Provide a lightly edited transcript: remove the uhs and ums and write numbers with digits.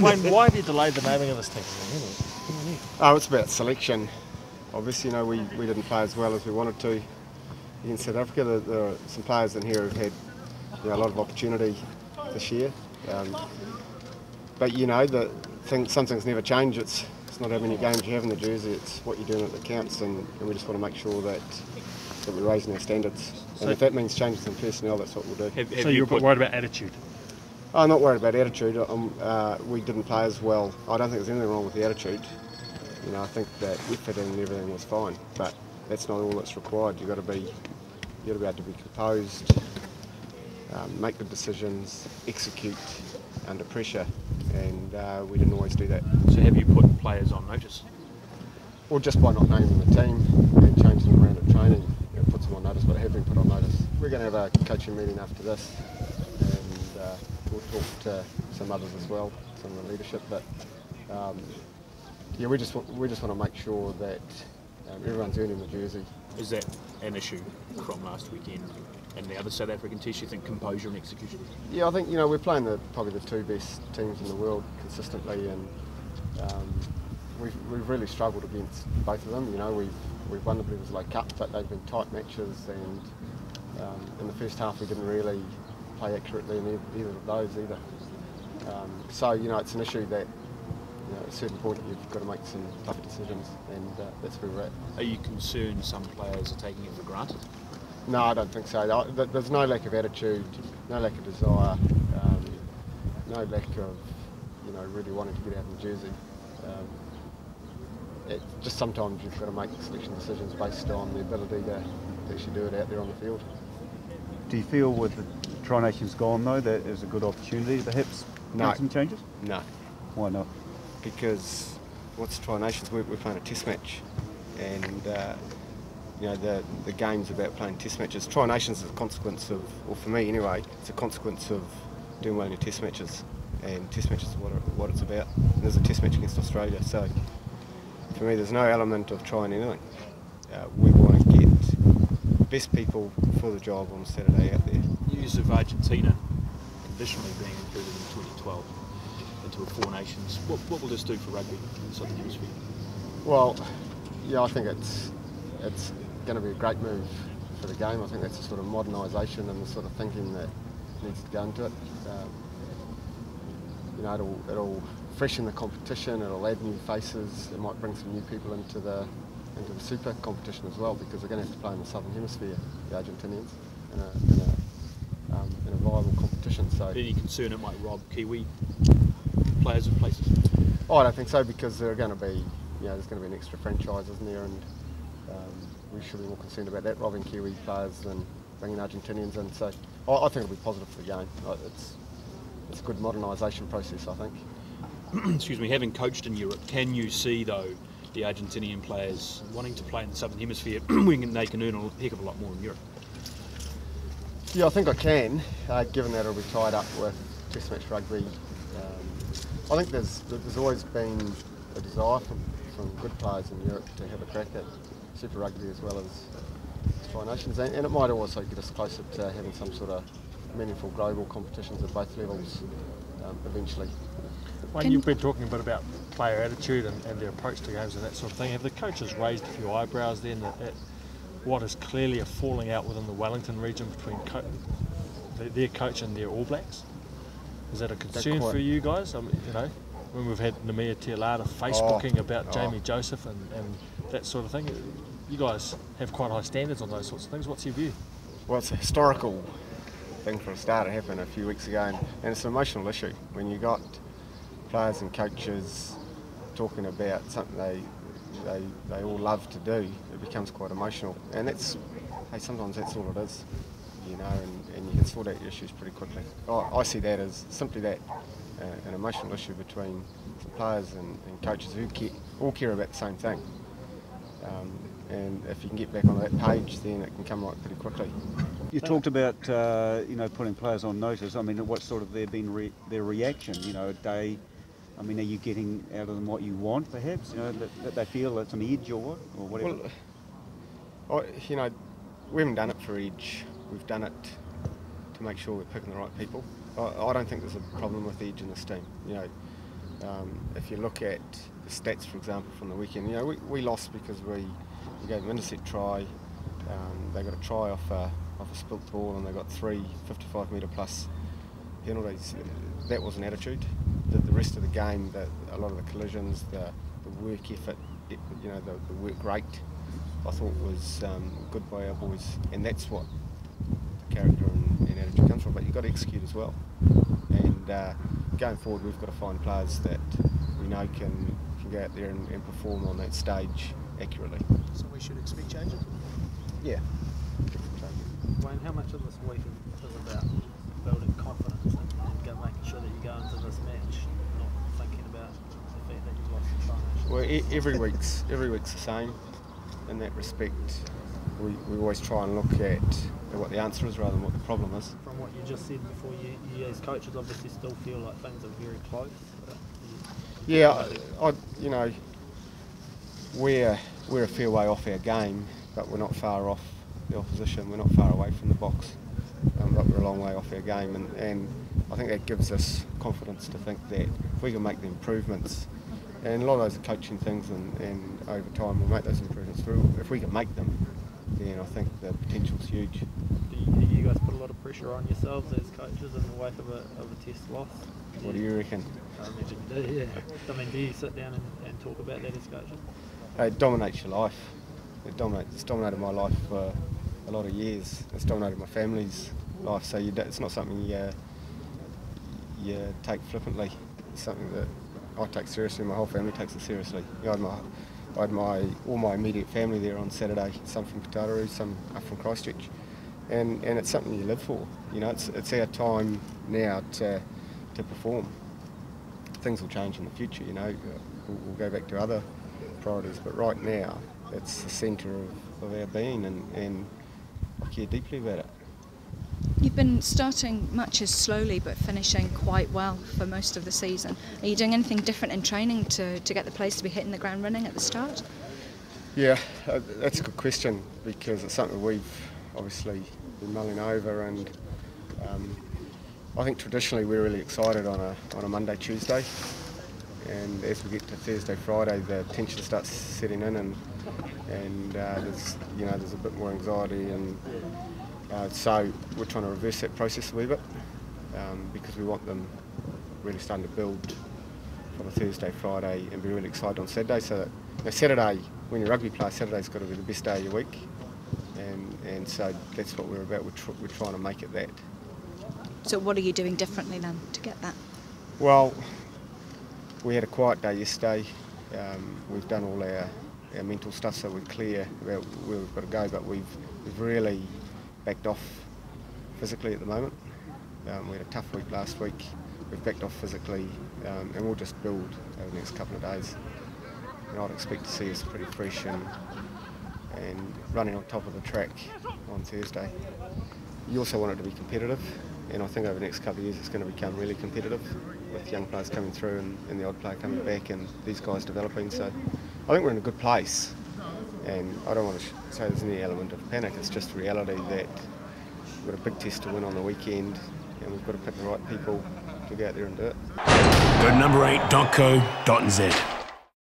Wayne, why have you delayed the naming of this team? Oh, it's about selection. Obviously, we didn't play as well as we wanted to against South Africa. There are some players in here who've had a lot of opportunity this year. But some things never change. It's not how many games you have in the jersey, it's what you're doing that counts, and we just want to make sure that we're raising our standards. And if that means changes in personnel, that's what we'll do. So you're worried about attitude? I'm not worried about attitude. We didn't play as well. I don't think there's anything wrong with the attitude. I think that effort and everything was fine, but that's not all that's required. You've got to be able to be composed, make good decisions, execute under pressure, and we didn't always do that. So have you put players on notice? Well, just by not naming the team and changing them around at training, it puts them on notice, but have been put on notice. We're going to have a coaching meeting after this, and we'll talk to some others as well, some of the leadership. But we just want to make sure that everyone's earning the jersey. Is that an issue from last weekend and the other South African test? You think composure and execution? Yeah, I think we're playing probably the two best teams in the world consistently, and we've really struggled against both of them. We've won the Bledisloe Cup, but they've been tight matches, and in the first half we didn't really play accurately in either of those either. So it's an issue that at a certain point you've got to make some tough decisions, and that's where we're at. Are you concerned some players are taking it for granted? No, I don't think so. There's no lack of attitude, no lack of desire, no lack of really wanting to get out in the jersey. Just sometimes you've got to make selection decisions based on the ability to actually do it out there on the field. Do you feel with the Tri Nations gone though that is a good opportunity to perhaps make some changes? No. Why not? Because what's Tri Nations? We're playing a test match, and the game's about playing test matches. Tri Nations is a consequence of, or for me anyway, it's a consequence of doing well in your test matches, and test matches is what it's about. And there's a test match against Australia, so for me there's no element of trying anything. We want to get the best people for the job on Saturday out there. News of Argentina conditionally being included in 2012 into a Four Nations. What will this do for rugby in the Southern Hemisphere? Well, I think it's going to be a great move for the game. I think that's the sort of modernisation and the sort of thinking that needs to go into it. It'll freshen the competition. It'll add new faces. It might bring some new people into the Super competition as well, because they're going to have to play in the Southern Hemisphere, the Argentinians, in a viable competition. So, any concern it might rob Kiwi players of places? Oh, I don't think so, because they're going to be, there's going to be an extra franchise, isn't there? And we should be more concerned about that, robbing Kiwi players, than bringing Argentinians in. So I think it'll be positive for the game. It's a good modernisation process, I think. Excuse me, having coached in Europe, can you see though the Argentinian players wanting to play in the Southern Hemisphere when they can earn a heck of a lot more in Europe? Yeah, I think I can, given that it'll be tied up with Test match rugby. I think there's always been a desire from good players in Europe to have a crack at Super Rugby as well as Tri Nations, and it might also get us closer to having some sort of meaningful global competitions at both levels eventually. Wayne, you've been talking a bit about player attitude and their approach to games and that sort of thing. Have the coaches raised a few eyebrows then at what is clearly a falling out within the Wellington region between their coach and their All Blacks? Is that a concern for you guys? When we've had Nemia Tialata Facebooking about Jamie Joseph and that sort of thing, you guys have quite high standards on those sorts of things. What's your view? Well, it's a historical thing for a start. It happened a few weeks ago, and it's an emotional issue. When you got players and coaches talking about something they all love to do, it becomes quite emotional. And sometimes that's all it is, and you can sort out your issues pretty quickly. I see that as simply that, an emotional issue between some players and coaches who all care about the same thing. And if you can get back on that page, then it can come right pretty quickly. You talked about putting players on notice. I mean, what sort of their reaction? A day. I mean, are you getting out of them what you want, perhaps? That they feel it's an edge or whatever. Well, we haven't done it for edge. We've done it to make sure we're picking the right people. I don't think there's a problem with edge in this team. If you look at the stats, for example, from the weekend, you know, we lost because we gave them an intercept try. They got a try off a spilt ball, and they got 3 55-metre plus penalties. That was an attitude. The rest of the game, a lot of the collisions, the work effort, you know, the work rate, I thought was good by our boys, and that's what the character and attitude comes from. But you've got to execute as well. And going forward, we've got to find players that we know can go out there and perform on that stage accurately. So we should expect changes? Yeah. Wayne, how much of this week is about building confidence and making sure that you go into this match not thinking about the fact that you've lost the try? Well, every week's the same. In that respect, we always try and look at what the answer is rather than what the problem is. From what you just said before, you as coaches obviously still feel like things are very close. Yeah, you know, we're a fair way off our game, but we're not far off the opposition. We're not far away from the box, but we're a long way off our game, and I think that gives us confidence to think that if we can make the improvements, and a lot of those are coaching things, and over time we'll make those improvements through. If we can make them, then I think the potential's huge. Do you guys put a lot of pressure on yourselves as coaches in the wake of a test loss? What do you reckon? I imagine you do, yeah. I mean, do you sit down and talk about that as coaches? It dominates your life. It's dominated my life for a lot of years. It's dominated my family's life, so it's not something you take flippantly. It's something that I take seriously. My whole family takes it seriously. You know, I had all my immediate family there on Saturday. Some from Kataru, some up from Christchurch, and it's something you live for. You know, it's our time now to perform. Things will change in the future. You know, we'll go back to other priorities, but right now it's the centre of our being, and I care deeply about it. You've been starting matches slowly but finishing quite well for most of the season. Are you doing anything different in training to get the players to be hitting the ground running at the start? Yeah, that's a good question, because it's something we've obviously been mulling over, and I think traditionally we're really excited on a Monday, Tuesday, and as we get to Thursday, Friday, the tension starts setting in, and there's a bit more anxiety, and so we're trying to reverse that process a wee bit, because we want them really starting to build for the Thursday, Friday, and be really excited on Saturday. So that, you know, Saturday, when you're a rugby player, Saturday's got to be the best day of your week, and so that's what we're about. We're trying to make it that. So what are you doing differently then to get that? Well, we had a quiet day yesterday. We've done all our mental stuff, so we're clear about where we've got to go, but we've really backed off physically at the moment. We had a tough week last week. We've backed off physically, and we'll just build over the next couple of days. And I'd expect to see us pretty fresh and running on top of the track on Thursday. You also want it to be competitive, and I think over the next couple of years it's going to become really competitive, with young players coming through and the odd player coming back and these guys developing. So I think we're in a good place, and I don't want to say there's any element of panic. It's just reality that we've got a big test to win on the weekend, and we've got to pick the right people to go out there and do it. Go to number8.co.nz.